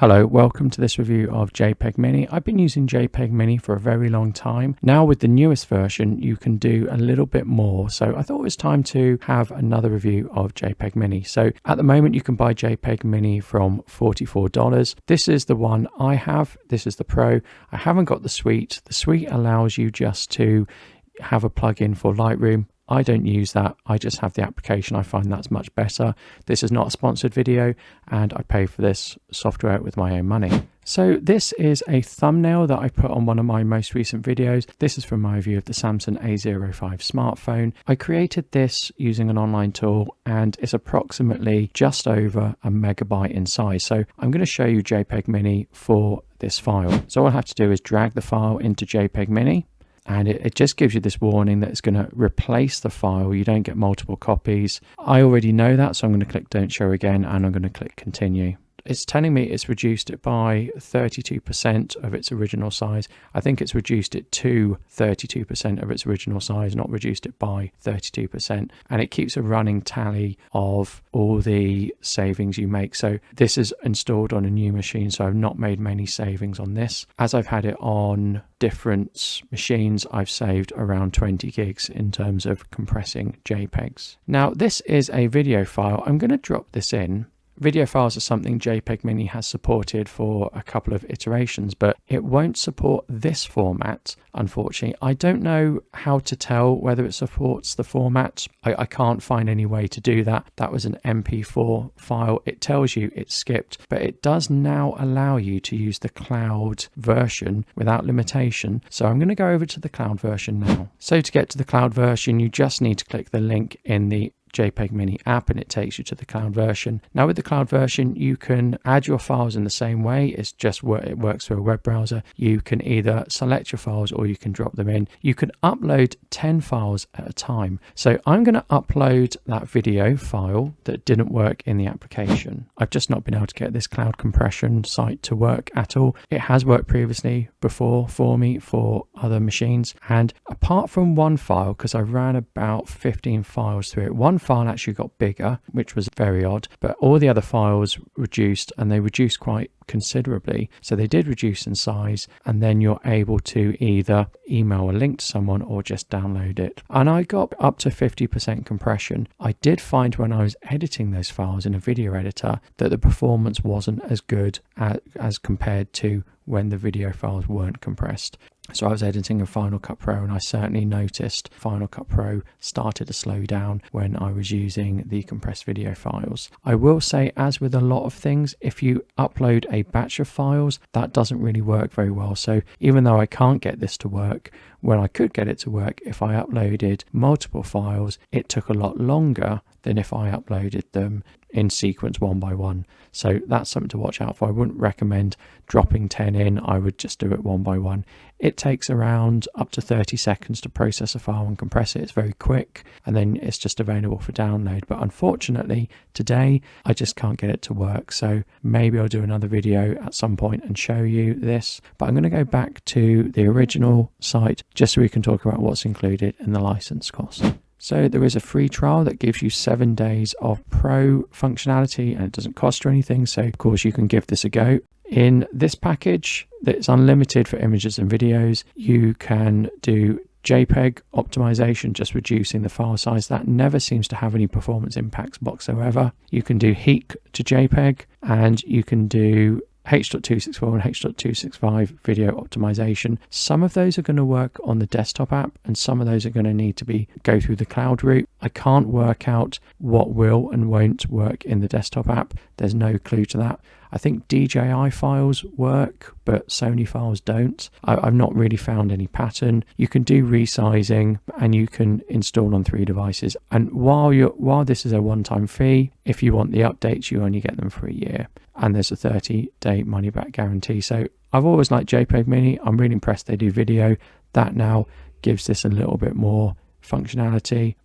Hello, welcome to this review of JPEG Mini. I've been using JPEG Mini for a very long time. Now with the newest version, you can do a little bit more. So I thought it was time to have another review of JPEG Mini. So at the moment, you can buy JPEG Mini from $44. This is the one I have. This is the Pro. I haven't got the Suite. The Suite allows you just to have a plugin for Lightroom. I don't use that. I just have the application. I find that's much better. This is not a sponsored video and I pay for this software with my own money. So this is a thumbnail that I put on one of my most recent videos. This is from my review of the Samsung A05 smartphone. I created this using an online tool and it's approximately just over a megabyte in size. So I'm going to show you JPEG Mini for this file. So all I have to do is drag the file into JPEG Mini. And it just gives you this warning that it's going to replace the file. You don't get multiple copies. I already know that, so I'm going to click Don't Show Again, and I'm going to click Continue. It's telling me it's reduced it by 32% of its original size. I think it's reduced it to 32% of its original size, not reduced it by 32%. And it keeps a running tally of all the savings you make. So this is installed on a new machine, so I've not made many savings on this. As I've had it on different machines, I've saved around 20 gigs in terms of compressing JPEGs. Now, this is a video file. I'm going to drop this in. Video files are something JPEG Mini has supported for a couple of iterations, but it won't support this format, unfortunately. I don't know how to tell whether it supports the format. I can't find any way to do that. That was an MP4 file. It tells you it's skipped, but it does now allow you to use the cloud version without limitation. So I'm going to go over to the cloud version now. So to get to the cloud version, you just need to click the link in the JPEG Mini app and it takes you to the cloud version. Now with the cloud version, you can add your files in the same way. It's just it works through a web browser. You can either select your files or you can drop them in. You can upload 10 files at a time. So I'm going to upload that video file that didn't work in the application. I've just not been able to get this cloud compression site to work at all. It has worked previously before for me for other machines. And apart from one file, because I ran about 15 files through it, one file actually got bigger, which was very odd, but all the other files reduced, and they reduced quite considerably. So they did reduce in size, and then you're able to either email a link to someone or just download it. And I got up to 50% compression. I did find when I was editing those files in a video editor that the performance wasn't as good as compared to when the video files weren't compressed. So I was editing in Final Cut Pro and I certainly noticed Final Cut Pro started to slow down when I was using the compressed video files. I will say, as with a lot of things, if you upload a batch of files, that doesn't really work very well. So even though I can't get this to work, when I could get it to work, if I uploaded multiple files, it took a lot longer than if I uploaded them in sequence one by one. So that's something to watch out for. I wouldn't recommend dropping 10 in. I would just do it one by one. It takes around up to 30 seconds to process a file and compress it. It's very quick, and then it's just available for download. But unfortunately, today, I just can't get it to work. So maybe I'll do another video at some point and show you this. But I'm going to go back to the original site just so we can talk about what's included in the license cost. So there is a free trial that gives you 7 days of Pro functionality and it doesn't cost you anything. So of course you can give this a go. In this package that's unlimited for images and videos, you can do JPEG optimization, just reducing the file size. That never seems to have any performance impacts whatsoever. You can do heat to JPEG, and you can do H.264 and H.265 video optimization. Some of those are going to work on the desktop app and some of those are going to need to go through the cloud route. I can't work out what will and won't work in the desktop app. There's no clue to that. I think DJI files work, but Sony files don't. I've not really found any pattern. You can do resizing and you can install on 3 devices. And while this is a one-time fee, if you want the updates, you only get them for a year. And there's a 30-day money-back guarantee. So I've always liked JPEG Mini. I'm really impressed they do video. That now gives this a little bit more functionality.